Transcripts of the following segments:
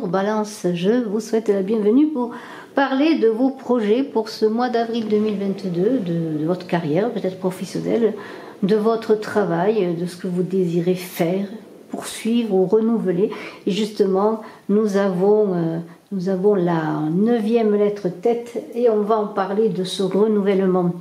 Balance, je vous souhaite la bienvenue pour parler de vos projets pour ce mois d'avril 2022, de votre carrière peut-être professionnelle, de votre travail, de ce que vous désirez faire, poursuivre ou renouveler. Et justement, nous avons la 9e lettre tête et on va en parler de ce renouvellement.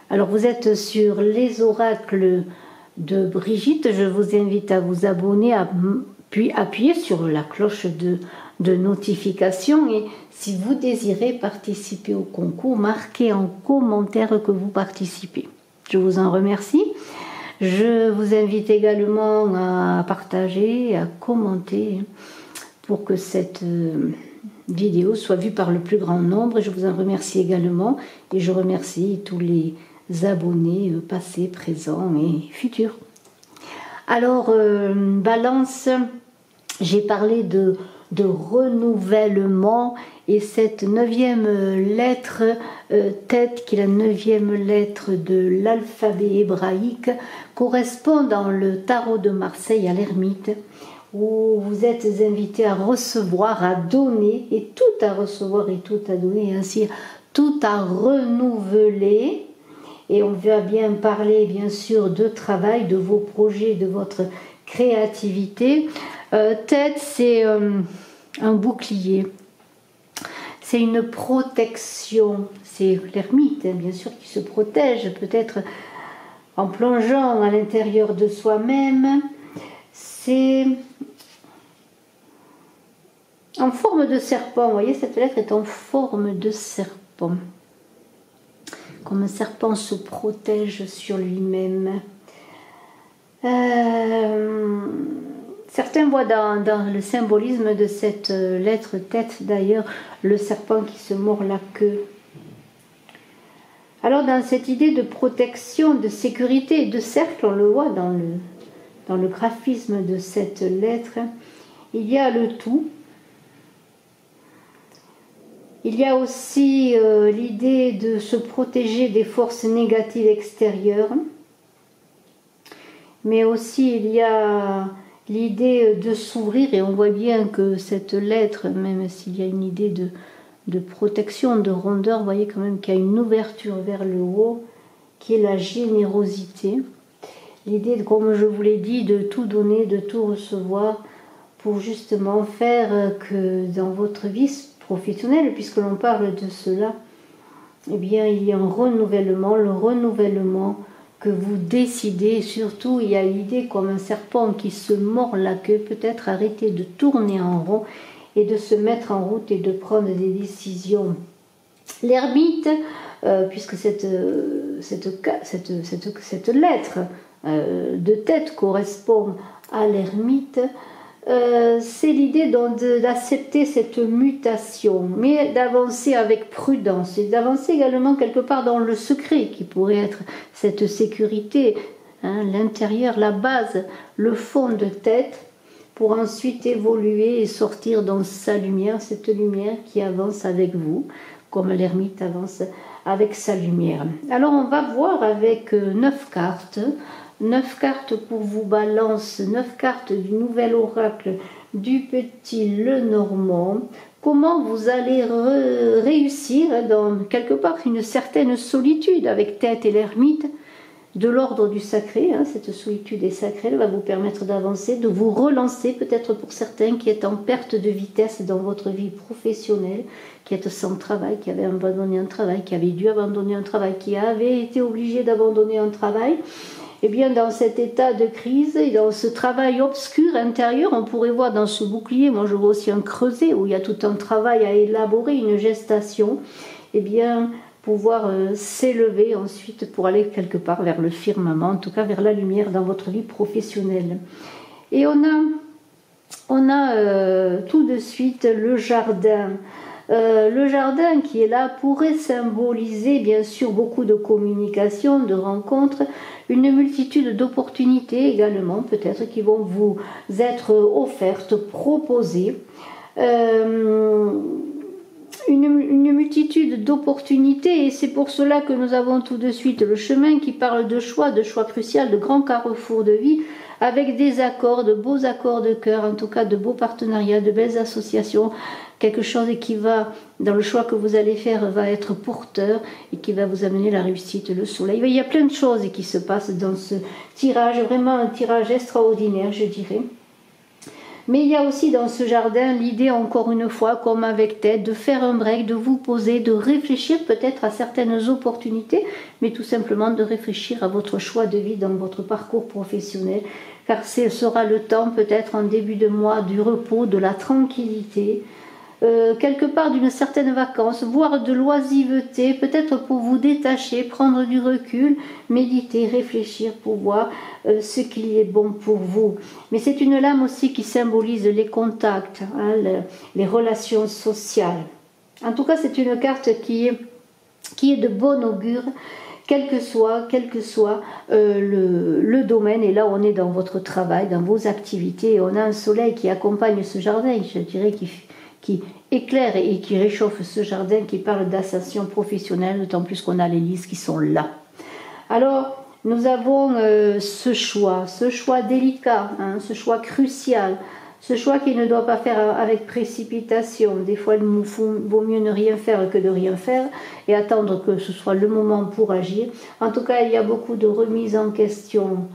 Alors vous êtes sur les oracles de Brigitte, je vous invite à vous abonner, puis appuyer sur la cloche de notification et si vous désirez participer au concours, marquez en commentaire que vous participez. Je vous en remercie. Je vous invite également à partager, à commenter pour que cette vidéo soit vue par le plus grand nombre. Je vous en remercie également et je remercie tous les abonnés passés, présents et futurs. Alors, Balance, j'ai parlé de renouvellement et cette 9e lettre tête, qui est la 9e lettre de l'alphabet hébraïque, correspond dans le tarot de Marseille à l'ermite, où vous êtes invité à recevoir, à donner, et tout à recevoir et tout à donner, et ainsi tout à renouveler. Et on va bien parler, bien sûr, de travail, de vos projets, de votre créativité. Tête, c'est un bouclier. C'est une protection. C'est l'ermite, bien sûr, qui se protège, peut-être en plongeant à l'intérieur de soi-même. C'est en forme de serpent. Vous voyez, cette lettre est en forme de serpent. Comme un serpent se protège sur lui-même. Certains voient dans le symbolisme de cette lettre tête, d'ailleurs, le serpent qui se mord la queue. Alors, dans cette idée de protection, de sécurité, de cercle, on le voit dans le graphisme de cette lettre, il y a le tout. Il y a aussi l'idée de se protéger des forces négatives extérieures. Mais aussi il y a l'idée de s'ouvrir et on voit bien que cette lettre, même s'il y a une idée de protection, de rondeur, vous voyez quand même qu'il y a une ouverture vers le haut qui est la générosité. L'idée, comme je vous l'ai dit, de tout donner, de tout recevoir pour justement faire que dans votre vie professionnelle, puisque l'on parle de cela, eh bien il y a un renouvellement, le renouvellement que vous décidez. Surtout, il y a l'idée comme un serpent qui se mord la queue, peut-être arrêter de tourner en rond et de se mettre en route et de prendre des décisions. L'ermite, puisque cette lettre de tête correspond à l'ermite, c'est l'idée d'accepter cette mutation, mais d'avancer avec prudence et d'avancer également quelque part dans le secret qui pourrait être cette sécurité, l'intérieur, la base, le fond de tête, pour ensuite évoluer et sortir dans sa lumière, cette lumière qui avance avec vous, comme l'ermite avance avec sa lumière. Alors on va voir avec 9 cartes. 9 cartes pour vous, Balance, 9 cartes du nouvel oracle du petit Lenormand. Comment vous allez réussir dans quelque part une certaine solitude avec tête et l'ermite de l'ordre du sacré. Cette solitude est sacrée, elle va vous permettre d'avancer, de vous relancer, peut-être pour certains qui êtes en perte de vitesse dans votre vie professionnelle, qui êtes sans travail, qui avez abandonné un travail, qui avez dû abandonner un travail, qui avez été obligé d'abandonner un travail. Eh bien, dans cet état de crise et dans ce travail obscur intérieur, on pourrait voir dans ce bouclier, moi je vois aussi un creuset où il y a tout un travail à élaborer, une gestation, eh bien, pouvoir s'élever ensuite pour aller quelque part vers le firmament, en tout cas vers la lumière dans votre vie professionnelle. Et on a tout de suite le jardin. Le jardin qui est là pourrait symboliser bien sûr beaucoup de communication, de rencontres, une multitude d'opportunités également peut-être qui vont vous être offertes, proposées. Une multitude d'opportunités et c'est pour cela que nous avons tout de suite le chemin qui parle de choix crucial, de grands carrefours de vie avec des accords, de beaux accords de cœur, en tout cas de beaux partenariats, de belles associations, quelque chose qui va, dans le choix que vous allez faire, va être porteur et qui va vous amener la réussite, le soleil. Il y a plein de choses qui se passent dans ce tirage, vraiment un tirage extraordinaire, je dirais. Mais il y a aussi dans ce jardin l'idée, encore une fois, comme avec Tête, de faire un break, de vous poser, de réfléchir peut-être à certaines opportunités, mais tout simplement de réfléchir à votre choix de vie dans votre parcours professionnel, car ce sera le temps peut-être en début de mois du repos, de la tranquillité, quelque part d'une certaine vacance, voire de l'oisiveté, peut-être pour vous détacher, prendre du recul, méditer, réfléchir pour voir ce qui est bon pour vous. Mais c'est une lame aussi qui symbolise les contacts, hein, les relations sociales. En tout cas, c'est une carte qui est de bon augure, quel que soit le domaine. Et là, on est dans votre travail, dans vos activités. Et on a un soleil qui accompagne ce jardin, je dirais, qui éclaire et qui réchauffe ce jardin, qui parle d'ascension professionnelle, d'autant plus qu'on a les lys qui sont là. Alors, nous avons ce choix délicat, hein, ce choix crucial, ce choix qui ne doit pas faire avec précipitation. Des fois, il vaut mieux ne rien faire que de rien faire et attendre que ce soit le moment pour agir. En tout cas, il y a beaucoup de remises en question.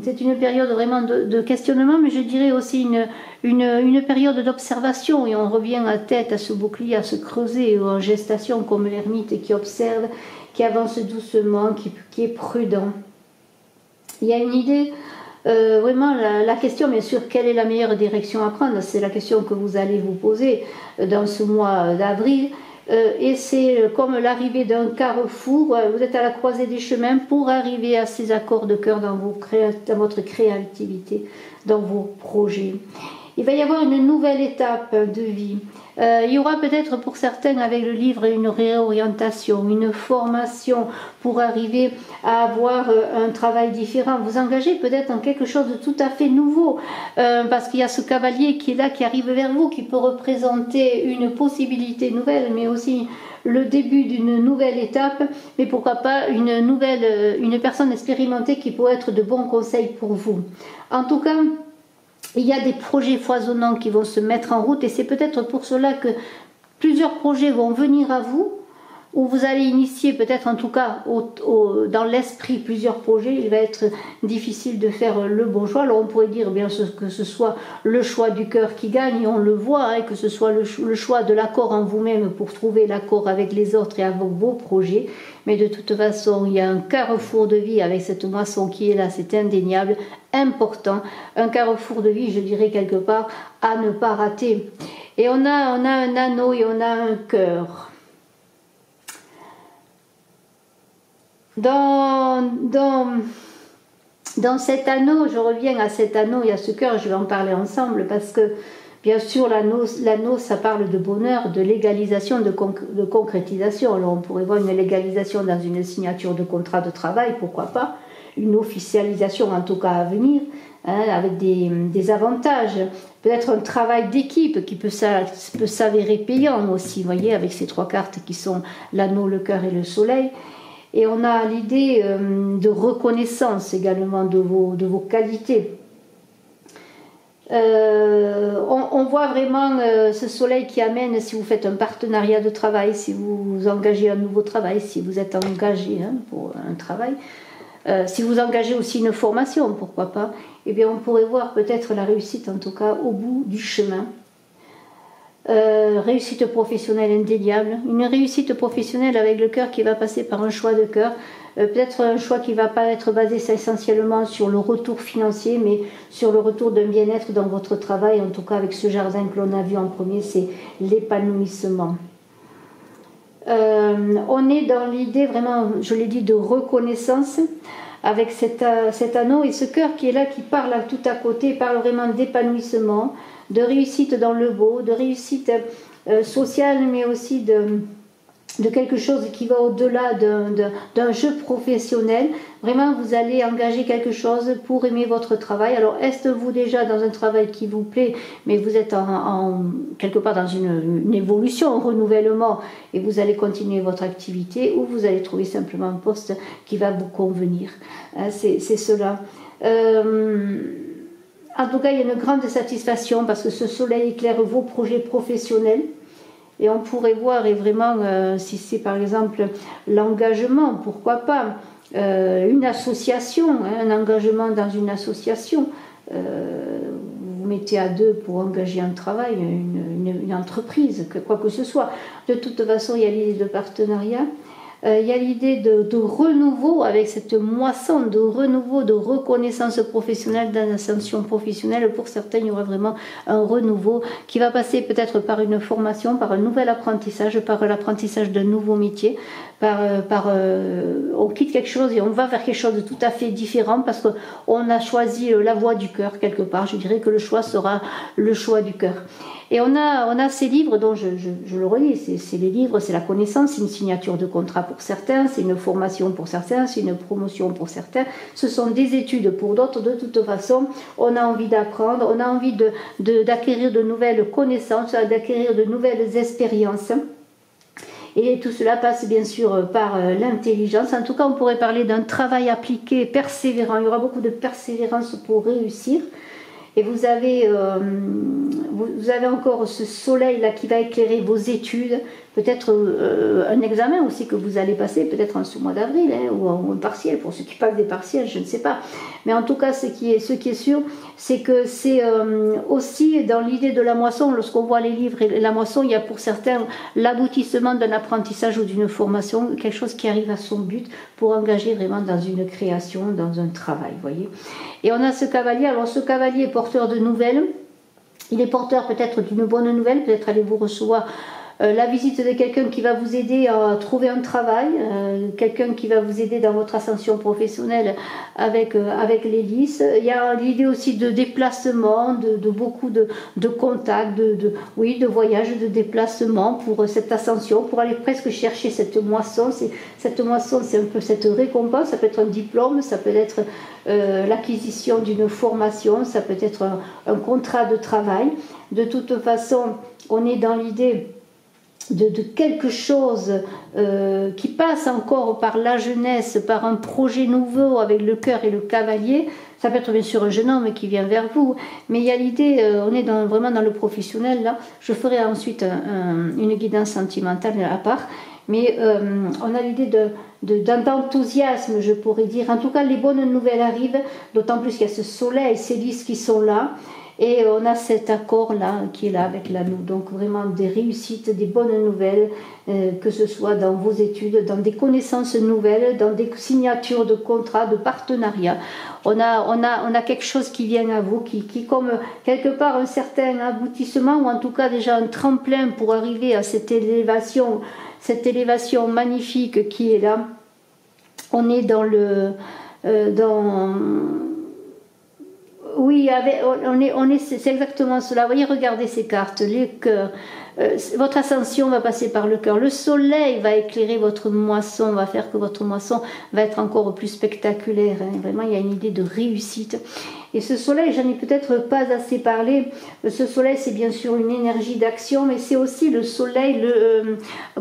C'est une période vraiment de questionnement, mais je dirais aussi une période d'observation, et on revient à Tête, à ce bouclier, à se creuser, ou en gestation comme l'ermite qui observe, qui avance doucement, qui est prudent. Il y a une idée, vraiment la question bien sûr, quelle est la meilleure direction à prendre, c'est la question que vous allez vous poser dans ce mois d'avril. Et c'est comme l'arrivée d'un carrefour, vous êtes à la croisée des chemins pour arriver à ces accords de cœur dans votre créativité, dans vos projets. Il va y avoir une nouvelle étape de vie. Il y aura peut-être pour certains avec le livre une réorientation, une formation pour arriver à avoir un travail différent. Vous engagez peut-être en quelque chose de tout à fait nouveau, parce qu'il y a ce cavalier qui est là, qui arrive vers vous, qui peut représenter une possibilité nouvelle, mais aussi le début d'une nouvelle étape, mais pourquoi pas une personne expérimentée qui pourrait être de bons conseils pour vous. En tout cas, il y a des projets foisonnants qui vont se mettre en route, et c'est peut-être pour cela que plusieurs projets vont venir à vous, où vous allez initier peut-être en tout cas dans l'esprit plusieurs projets. Il va être difficile de faire le bon choix. Alors on pourrait dire bien que ce soit le choix du cœur qui gagne, et on le voit, hein, que ce soit le choix de l'accord en vous-même pour trouver l'accord avec les autres et avec vos projets. Mais de toute façon, il y a un carrefour de vie avec cette moisson qui est là, c'est indéniable, important. Un carrefour de vie, je dirais quelque part, à ne pas rater. Et on a un anneau et on a un cœur. Dans cet anneau, je reviens à cet anneau et à ce cœur, je vais en parler ensemble, parce que bien sûr l'anneau ça parle de bonheur, de légalisation, de concrétisation. Alors on pourrait voir une légalisation dans une signature de contrat de travail, pourquoi pas, une officialisation en tout cas à venir, hein, avec des avantages, peut-être un travail d'équipe qui peut s'avérer payant aussi, vous voyez, avec ces trois cartes qui sont l'anneau, le cœur et le soleil. Et on a l'idée de reconnaissance également de vos qualités. On voit vraiment ce soleil qui amène, si vous faites un partenariat de travail, si vous engagez un nouveau travail, si vous êtes engagé pour un travail, si vous engagez aussi une formation, pourquoi pas, eh bien on pourrait voir peut-être la réussite en tout cas au bout du chemin. Réussite professionnelle indéniable, une réussite professionnelle avec le cœur qui va passer par un choix de cœur, peut-être un choix qui ne va pas être basé essentiellement sur le retour financier, mais sur le retour d'un bien-être dans votre travail. En tout cas avec ce jardin que l'on a vu en premier, c'est l'épanouissement. On est dans l'idée vraiment, je l'ai dit, de reconnaissance avec cet anneau et ce cœur qui est là, qui parle tout à côté, parle vraiment d'épanouissement, de réussite dans le beau, de réussite sociale, mais aussi de quelque chose qui va au-delà d'un jeu professionnel. Vraiment, vous allez engager quelque chose pour aimer votre travail. Alors, êtes-vous déjà dans un travail qui vous plaît, mais vous êtes quelque part dans une évolution, un renouvellement, et vous allez continuer votre activité, ou vous allez trouver simplement un poste qui va vous convenir. C'est cela. En tout cas, il y a une grande satisfaction parce que ce soleil éclaire vos projets professionnels. Et on pourrait voir, et vraiment, si c'est par exemple l'engagement, pourquoi pas, une association, hein, un engagement dans une association. Vous vous mettez à deux pour engager un travail, une entreprise, quoi que ce soit. De toute façon, il y a l'idée de partenariat. Il y a l'idée de renouveau avec cette moisson, de renouveau, de reconnaissance professionnelle, d'ascension professionnelle. Pour certains, il y aura vraiment un renouveau qui va passer peut-être par une formation, par un nouvel apprentissage, par l'apprentissage d'un nouveau métier. On quitte quelque chose et on va vers quelque chose de tout à fait différent parce qu'on a choisi la voie du cœur quelque part. Je dirais que le choix sera le choix du cœur. Et on a ces livres dont je le relis, c'est les livres, c'est la connaissance, c'est une signature de contrat pour certains, c'est une formation pour certains, c'est une promotion pour certains, ce sont des études pour d'autres. De toute façon, on a envie d'apprendre, on a envie d'acquérir de nouvelles connaissances, d'acquérir de nouvelles expériences. Et tout cela passe bien sûr par l'intelligence. En tout cas, on pourrait parler d'un travail appliqué, persévérant. Il y aura beaucoup de persévérance pour réussir. Et vous avez encore ce soleil-là qui va éclairer vos études, peut-être un examen aussi que vous allez passer, peut-être en ce mois d'avril, hein, ou un partiel, pour ceux qui passent des partiels, je ne sais pas. Mais en tout cas, ce qui est sûr, c'est que c'est aussi dans l'idée de la moisson, lorsqu'on voit les livres et la moisson, il y a pour certains l'aboutissement d'un apprentissage ou d'une formation, quelque chose qui arrive à son but pour engager vraiment dans une création, dans un travail, voyez. Et on a ce cavalier, alors ce cavalier est porteur de nouvelles, il est porteur peut-être d'une bonne nouvelle, peut-être allez-vous recevoir la visite de quelqu'un qui va vous aider à trouver un travail, quelqu'un qui va vous aider dans votre ascension professionnelle avec l'hélice. Il y a l'idée aussi de déplacement, de beaucoup de contacts, de voyages, de déplacement pour cette ascension, pour aller presque chercher cette moisson. Cette moisson, c'est un peu cette récompense, ça peut être un diplôme, ça peut être l'acquisition d'une formation, ça peut être un contrat de travail. De toute façon, on est dans l'idée de quelque chose qui passe encore par la jeunesse, par un projet nouveau avec le cœur et le cavalier. Ça peut être bien sûr un jeune homme qui vient vers vous, mais il y a l'idée, on est vraiment dans le professionnel là. Je ferai ensuite une guidance sentimentale à part, mais on a l'idée d'enthousiasme, je pourrais dire. En tout cas, les bonnes nouvelles arrivent, d'autant plus qu'il y a ce soleil, ces lys qui sont là. Et on a cet accord-là qui est là avec l'anneau. Donc vraiment des réussites, des bonnes nouvelles, que ce soit dans vos études, dans des connaissances nouvelles, dans des signatures de contrats, de partenariats. On a quelque chose qui vient à vous, qui comme quelque part un certain aboutissement, ou en tout cas déjà un tremplin pour arriver à cette élévation magnifique qui est là. On est dans le... Oui, c'est exactement cela. Vous voyez, regardez ces cartes, les cœurs. Votre ascension va passer par le cœur. Le soleil va éclairer votre moisson, va faire que votre moisson va être encore plus spectaculaire. Hein. Vraiment, il y a une idée de réussite. Et ce soleil, j'en ai peut-être pas assez parlé. Ce soleil, c'est bien sûr une énergie d'action, mais c'est aussi le soleil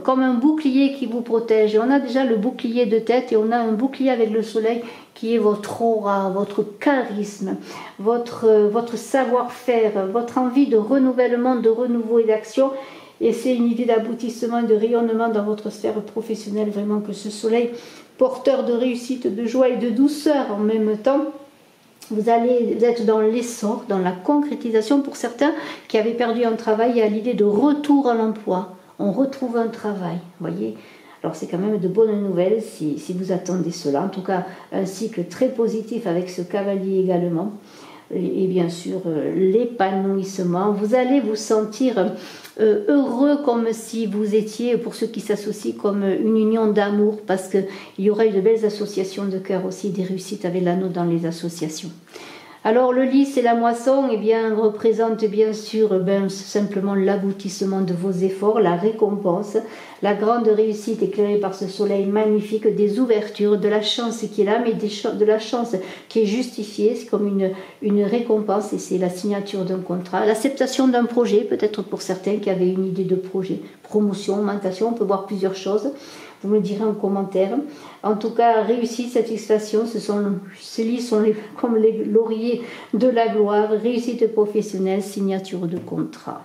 comme un bouclier qui vous protège. Et on a déjà le bouclier de tête et on a un bouclier avec le soleil qui est votre aura, votre charisme, votre savoir-faire, votre envie de renouvellement, de renouveau et d'action. Et c'est une idée d'aboutissement et de rayonnement dans votre sphère professionnelle, vraiment que ce soleil, porteur de réussite, de joie et de douceur en même temps, vous allez être dans l'essor, dans la concrétisation. Pour certains qui avaient perdu un travail, il y a l'idée de retour à l'emploi. On retrouve un travail, voyez. Alors c'est quand même de bonnes nouvelles si vous attendez cela. En tout cas, un cycle très positif avec ce cavalier également. Et bien sûr, l'épanouissement. Vous allez vous sentir heureux comme si vous étiez, pour ceux qui s'associent, comme une union d'amour, parce qu'il y aura de belles associations de cœur aussi, des réussites avec l'anneau dans les associations. Alors le lys et la moisson représentent bien sûr simplement l'aboutissement de vos efforts, la récompense, la grande réussite éclairée par ce soleil magnifique, des ouvertures, de la chance qui est là, mais de la chance qui est justifiée, c'est comme une récompense et c'est la signature d'un contrat, l'acceptation d'un projet, peut-être pour certains qui avaient une idée de projet, promotion, augmentation, on peut voir plusieurs choses. vous me direz en commentaire. En tout cas, réussite, satisfaction, ces livres sont comme les lauriers de la gloire, réussite professionnelle, signature de contrat.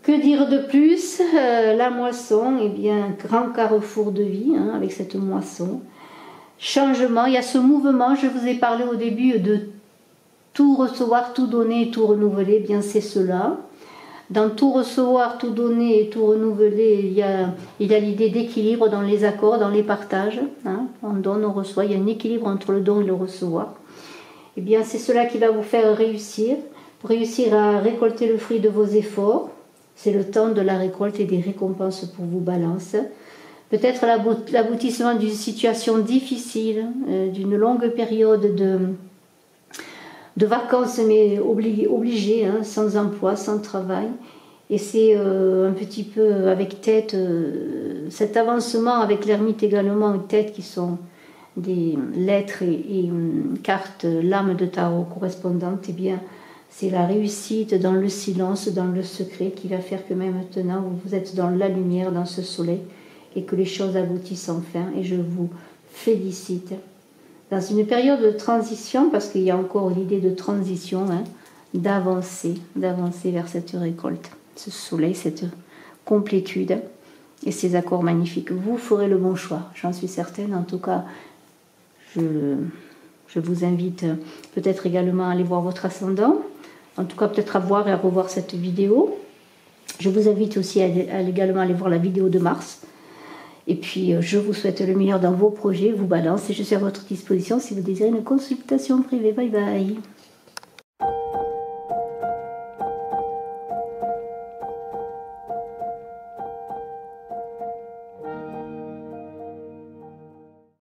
Que dire de plus? La moisson, eh bien, grand carrefour de vie, hein, avec cette moisson. Changement, il y a ce mouvement, je vous ai parlé au début de tout recevoir, tout donner et tout renouveler, eh bien c'est cela. Dans tout recevoir, tout donner et tout renouveler, il y a l'idée d'équilibre dans les accords, dans les partages. Hein. On donne, on reçoit, il y a un équilibre entre le don et le recevoir. Eh bien c'est cela qui va vous faire réussir, pour réussir à récolter le fruit de vos efforts. C'est le temps de la récolte et des récompenses pour vous, Balance. Peut-être l'aboutissement d'une situation difficile, d'une longue période de vacances, mais obligées, hein, sans emploi, sans travail. Et c'est un petit peu avec tête, cet avancement avec l'ermite également, tête qui sont des lettres et cartes, lames de tarot correspondantes, eh bien, c'est la réussite dans le silence, dans le secret, qui va faire que même maintenant, vous êtes dans la lumière, dans ce soleil, et que les choses aboutissent enfin. Et je vous félicite. Dans une période de transition, parce qu'il y a encore l'idée de transition, hein, d'avancer vers cette récolte, ce soleil, cette complétude et ces accords magnifiques. Vous ferez le bon choix, j'en suis certaine. En tout cas, je vous invite peut-être également à aller voir votre ascendant, en tout cas peut-être à voir et à revoir cette vidéo. Je vous invite aussi à également aller voir la vidéo de Mars. Et puis, je vous souhaite le meilleur dans vos projets, vous Balance, et je suis à votre disposition si vous désirez une consultation privée. Bye bye.